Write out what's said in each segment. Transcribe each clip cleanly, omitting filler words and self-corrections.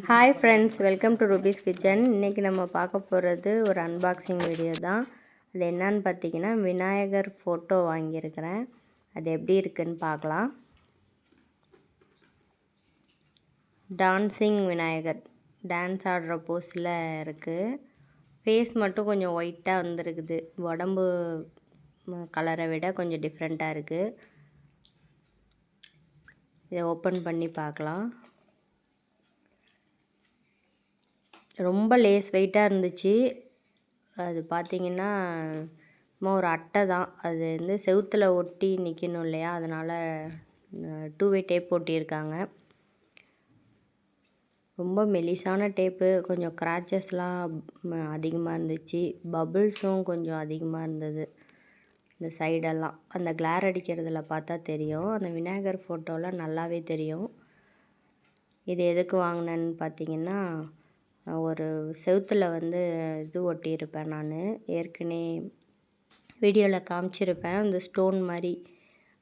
Hi friends, welcome to rupees kitchen. இன்றைக்கி நம்ம பார்க்க போகிறது ஒரு அன்பாக்சிங் வீடியோ தான். அது என்னன்னு பார்த்தீங்கன்னா, விநாயகர் ஃபோட்டோ வாங்கியிருக்கிறேன். அது எப்படி இருக்குன்னு பார்க்கலாம். டான்சிங் விநாயகர், டான்ஸ் ஆடுற போஸில் இருக்குது. ஃபேஸ் மட்டும் கொஞ்சம் ஒயிட்டாக வந்துருக்குது. உடம்பு கலரை விட கொஞ்சம் டிஃப்ரெண்ட்டாக இருக்குது. இதை ஓப்பன் பண்ணி பார்க்கலாம். ரொம்ப லேஸ் வெயிட்டாக இருந்துச்சு. அது பார்த்திங்கன்னா ஒரு அட்டை தான். அது வந்து செவுத்தில் ஒட்டி நிற்கணும் இல்லையா, அதனால் 2-வே டேப் ஒட்டியிருக்காங்க. ரொம்ப மெலிசான டேப்பு. கொஞ்சம் கிராச்சஸ்லாம் அதிகமாக இருந்துச்சு. பபுள்ஸும் கொஞ்சம் அதிகமாக இருந்தது இந்த சைடெல்லாம். அந்த கிளார் அடிக்கிறதுல பார்த்தா தெரியும். அந்த விநாயகர் ஃபோட்டோவில் நல்லாவே தெரியும். இது எதுக்கு வாங்கினேன்னு பார்த்தீங்கன்னா, ஒரு செவுத்தில் வந்து இது ஒட்டியிருப்பேன் நான். ஏற்கனவே வீடியோவில் காமிச்சிருப்பேன். இந்த ஸ்டோன் மாதிரி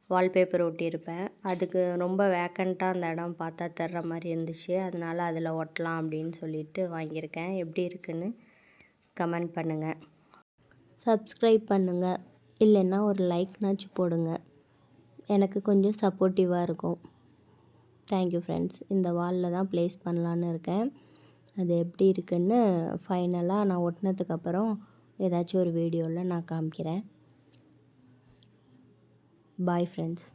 வால்பேப்பர் ஒட்டியிருப்பேன். அதுக்கு ரொம்ப வேக்கண்ட்டாக அந்த இடம் பார்த்தா தர்ற மாதிரி இருந்துச்சு. அதனால் அதில் ஒட்டலாம் அப்படின்னு சொல்லிட்டு வாங்கியிருக்கேன். எப்படி இருக்குன்னு கமெண்ட் பண்ணுங்கள். சப்ஸ்கிரைப் பண்ணுங்கள். இல்லைன்னா ஒரு லைக்னாச்சும் போடுங்க. எனக்கு கொஞ்சம் சப்போர்ட்டிவாக இருக்கும். Thank you friends. இந்த வாலில் தான் ப்ளேஸ் பண்ணலான்னு இருக்கேன். அது எப்படி இருக்குன்னு ஃபைனலாக நான் ஒட்டினதுக்கப்புறம் ஏதாச்சும் ஒரு வீடியோவில் நான் காமிக்கிறேன். Bye friends.